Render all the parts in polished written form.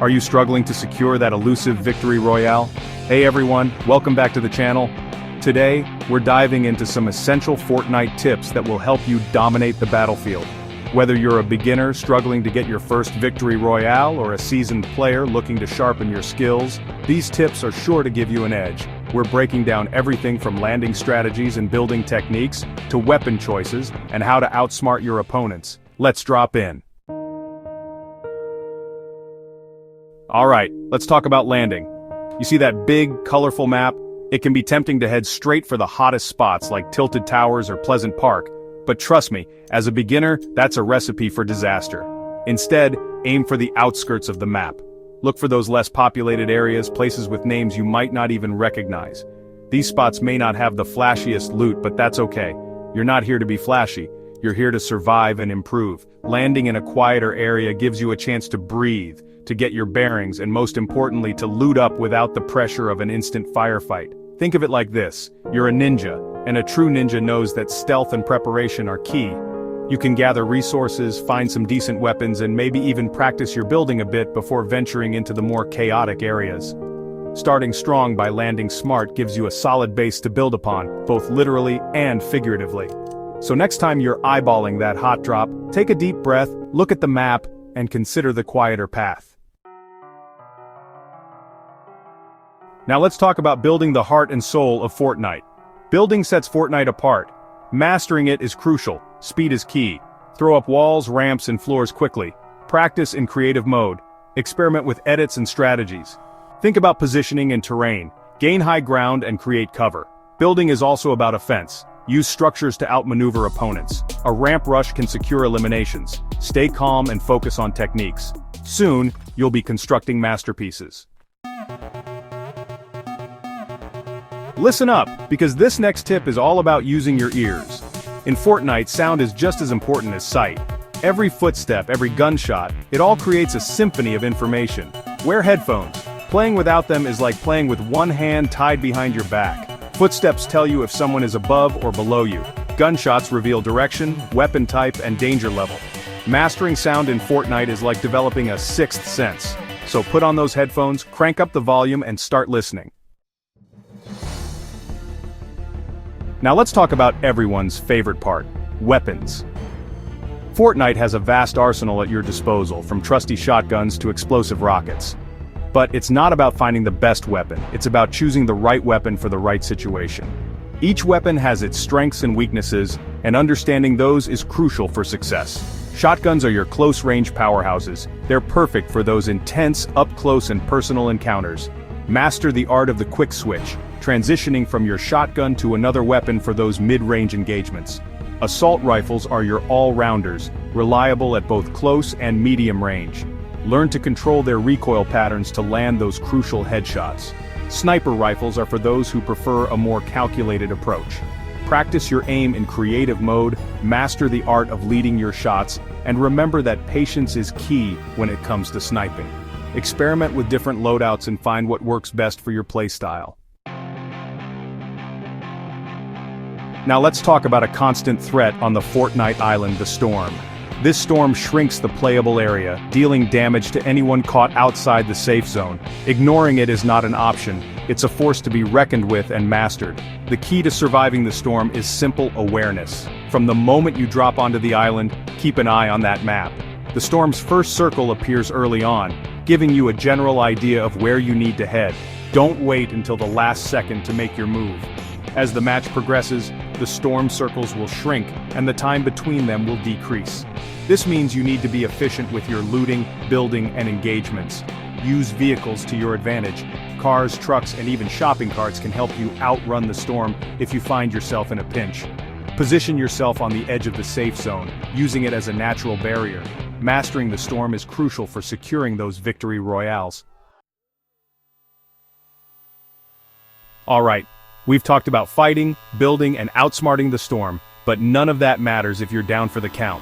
Are you struggling to secure that elusive victory royale? Hey everyone, welcome back to the channel. Today, we're diving into some essential Fortnite tips that will help you dominate the battlefield. Whether you're a beginner struggling to get your first victory royale or a seasoned player looking to sharpen your skills, these tips are sure to give you an edge. We're breaking down everything from landing strategies and building techniques, to weapon choices, and how to outsmart your opponents. Let's drop in. Alright, let's talk about landing. You see that big, colorful map? It can be tempting to head straight for the hottest spots like Tilted Towers or Pleasant Park, but trust me, as a beginner, that's a recipe for disaster. Instead, aim for the outskirts of the map. Look for those less populated areas, places with names you might not even recognize. These spots may not have the flashiest loot, but that's okay. You're not here to be flashy. You're here to survive and improve. Landing in a quieter area gives you a chance to breathe, to get your bearings, and most importantly to loot up without the pressure of an instant firefight. Think of it like this: you're a ninja, and a true ninja knows that stealth and preparation are key. You can gather resources, find some decent weapons, and maybe even practice your building a bit before venturing into the more chaotic areas. Starting strong by landing smart gives you a solid base to build upon, both literally and figuratively. So next time you're eyeballing that hot drop, take a deep breath, look at the map, and consider the quieter path. Now let's talk about building the heart and soul of Fortnite. Building sets Fortnite apart. Mastering it is crucial. Speed is key. Throw up walls, ramps, and floors quickly. Practice in creative mode. Experiment with edits and strategies. Think about positioning and terrain. Gain high ground and create cover. Building is also about offense. Use structures to outmaneuver opponents. A ramp rush can secure eliminations. Stay calm and focus on techniques. Soon, you'll be constructing masterpieces. Listen up, because this next tip is all about using your ears. In Fortnite, sound is just as important as sight. Every footstep, every gunshot, it all creates a symphony of information. Wear headphones. Playing without them is like playing with one hand tied behind your back. Footsteps tell you if someone is above or below you. Gunshots reveal direction, weapon type, and danger level. Mastering sound in Fortnite is like developing a sixth sense. So put on those headphones, crank up the volume, and start listening. Now let's talk about everyone's favorite part: weapons. Fortnite has a vast arsenal at your disposal, from trusty shotguns to explosive rockets. But it's not about finding the best weapon, it's about choosing the right weapon for the right situation. Each weapon has its strengths and weaknesses, and understanding those is crucial for success. Shotguns are your close-range powerhouses. They're perfect for those intense, up-close and personal encounters. Master the art of the quick switch, transitioning from your shotgun to another weapon for those mid-range engagements. Assault rifles are your all-rounders, reliable at both close and medium range. Learn to control their recoil patterns to land those crucial headshots. Sniper rifles are for those who prefer a more calculated approach. Practice your aim in creative mode, master the art of leading your shots, and remember that patience is key when it comes to sniping. Experiment with different loadouts and find what works best for your playstyle. Now let's talk about a constant threat on the Fortnite island, the storm. This storm shrinks the playable area, dealing damage to anyone caught outside the safe zone. Ignoring it is not an option, it's a force to be reckoned with and mastered. The key to surviving the storm is simple awareness. From the moment you drop onto the island, keep an eye on that map. The storm's first circle appears early on, giving you a general idea of where you need to head. Don't wait until the last second to make your move. As the match progresses, the storm circles will shrink, and the time between them will decrease. This means you need to be efficient with your looting, building, and engagements. Use vehicles to your advantage. Cars, trucks, and even shopping carts can help you outrun the storm if you find yourself in a pinch. Position yourself on the edge of the safe zone, using it as a natural barrier. Mastering the storm is crucial for securing those victory royales. Alright. We've talked about fighting, building, and outsmarting the storm, but none of that matters if you're down for the count.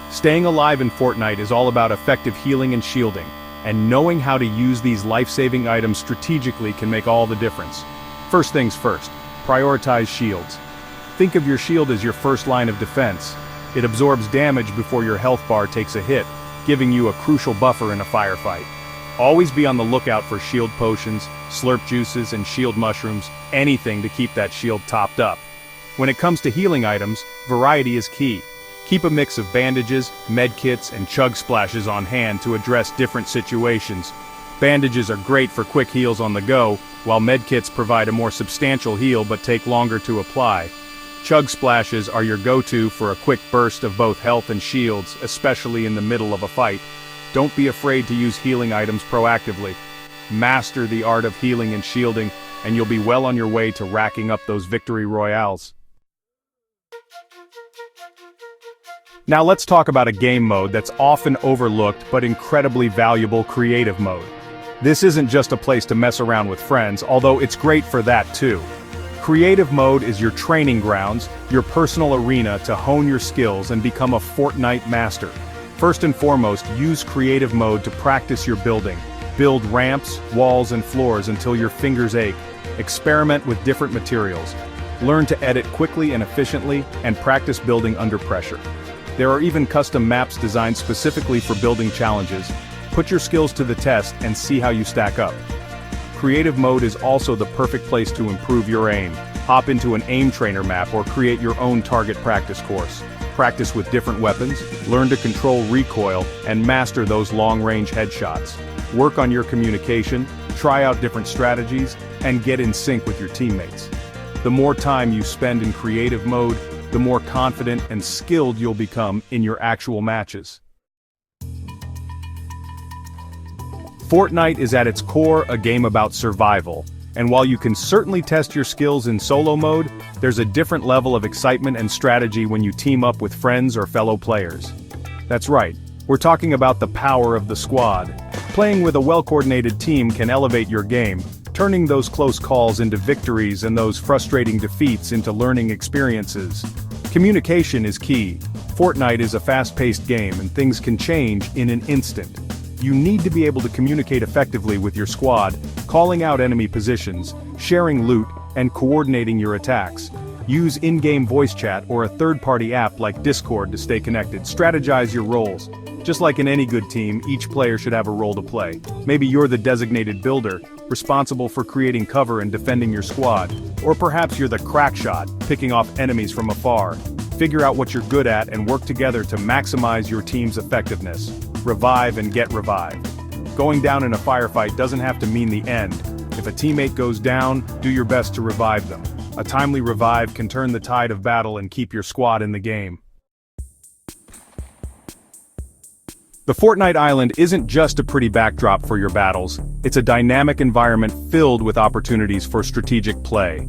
Staying alive in Fortnite is all about effective healing and shielding, and knowing how to use these life-saving items strategically can make all the difference. First things first, prioritize shields. Think of your shield as your first line of defense. It absorbs damage before your health bar takes a hit, giving you a crucial buffer in a firefight. Always be on the lookout for shield potions, slurp juices, and shield mushrooms, anything to keep that shield topped up. When it comes to healing items, variety is key. Keep a mix of bandages, medkits, and chug splashes on hand to address different situations. Bandages are great for quick heals on the go, while medkits provide a more substantial heal but take longer to apply. Chug splashes are your go-to for a quick burst of both health and shields, especially in the middle of a fight. Don't be afraid to use healing items proactively. Master the art of healing and shielding, and you'll be well on your way to racking up those victory royales. Now let's talk about a game mode that's often overlooked but incredibly valuable: creative mode. This isn't just a place to mess around with friends, although it's great for that too. Creative mode is your training grounds, your personal arena to hone your skills and become a Fortnite master. First and foremost, use creative mode to practice your building. Build ramps, walls, and floors until your fingers ache. Experiment with different materials. Learn to edit quickly and efficiently, and practice building under pressure. There are even custom maps designed specifically for building challenges. Put your skills to the test and see how you stack up. Creative mode is also the perfect place to improve your aim. Hop into an aim trainer map or create your own target practice course. Practice with different weapons, learn to control recoil, and master those long-range headshots. Work on your communication, try out different strategies, and get in sync with your teammates. The more time you spend in creative mode, the more confident and skilled you'll become in your actual matches. Fortnite is at its core a game about survival, and while you can certainly test your skills in solo mode, there's a different level of excitement and strategy when you team up with friends or fellow players. That's right, we're talking about the power of the squad. Playing with a well-coordinated team can elevate your game, turning those close calls into victories and those frustrating defeats into learning experiences. Communication is key. Fortnite is a fast-paced game and things can change in an instant. You need to be able to communicate effectively with your squad, calling out enemy positions, sharing loot, and coordinating your attacks. Use in-game voice chat or a third-party app like Discord to stay connected. Strategize your roles. Just like in any good team, each player should have a role to play. Maybe you're the designated builder, responsible for creating cover and defending your squad. Or perhaps you're the crack shot, picking off enemies from afar. Figure out what you're good at and work together to maximize your team's effectiveness. Revive and get revived. Going down in a firefight doesn't have to mean the end. If a teammate goes down, do your best to revive them. A timely revive can turn the tide of battle and keep your squad in the game. The Fortnite Island isn't just a pretty backdrop for your battles, it's a dynamic environment filled with opportunities for strategic play.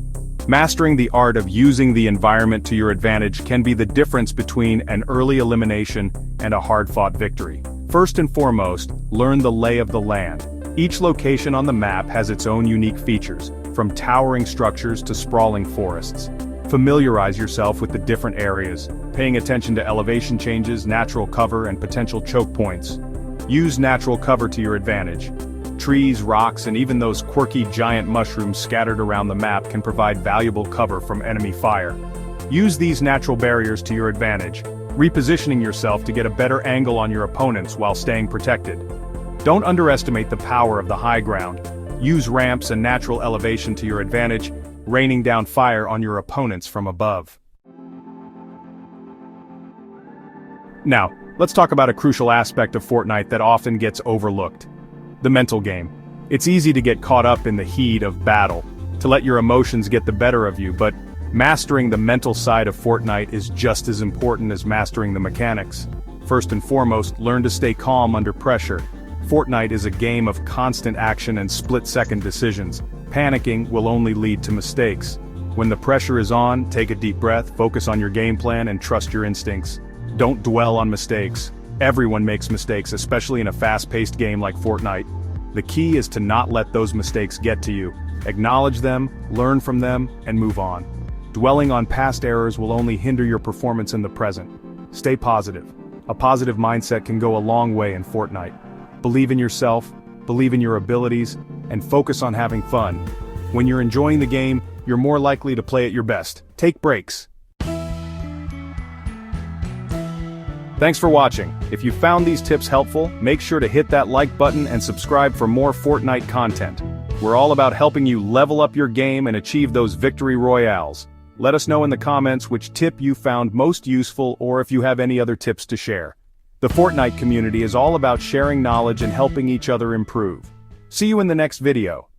Mastering the art of using the environment to your advantage can be the difference between an early elimination and a hard-fought victory. First and foremost, learn the lay of the land. Each location on the map has its own unique features, from towering structures to sprawling forests. Familiarize yourself with the different areas, paying attention to elevation changes, natural cover, and potential choke points. Use natural cover to your advantage. Trees, rocks, and even those quirky giant mushrooms scattered around the map can provide valuable cover from enemy fire. Use these natural barriers to your advantage, repositioning yourself to get a better angle on your opponents while staying protected. Don't underestimate the power of the high ground. Use ramps and natural elevation to your advantage, raining down fire on your opponents from above. Now, let's talk about a crucial aspect of Fortnite that often gets overlooked: the mental game. It's easy to get caught up in the heat of battle, to let your emotions get the better of you, but mastering the mental side of Fortnite is just as important as mastering the mechanics. First and foremost, learn to stay calm under pressure. Fortnite is a game of constant action and split-second decisions. Panicking will only lead to mistakes. When the pressure is on, take a deep breath, focus on your game plan, and trust your instincts. Don't dwell on mistakes. Everyone makes mistakes, especially in a fast-paced game like Fortnite. The key is to not let those mistakes get to you. Acknowledge them, learn from them, and move on. Dwelling on past errors will only hinder your performance in the present. Stay positive. A positive mindset can go a long way in Fortnite. Believe in yourself, believe in your abilities, and focus on having fun. When you're enjoying the game, you're more likely to play at your best. Take breaks. Thanks for watching. If you found these tips helpful, make sure to hit that like button and subscribe for more Fortnite content. We're all about helping you level up your game and achieve those victory royales. Let us know in the comments which tip you found most useful or if you have any other tips to share. The Fortnite community is all about sharing knowledge and helping each other improve. See you in the next video.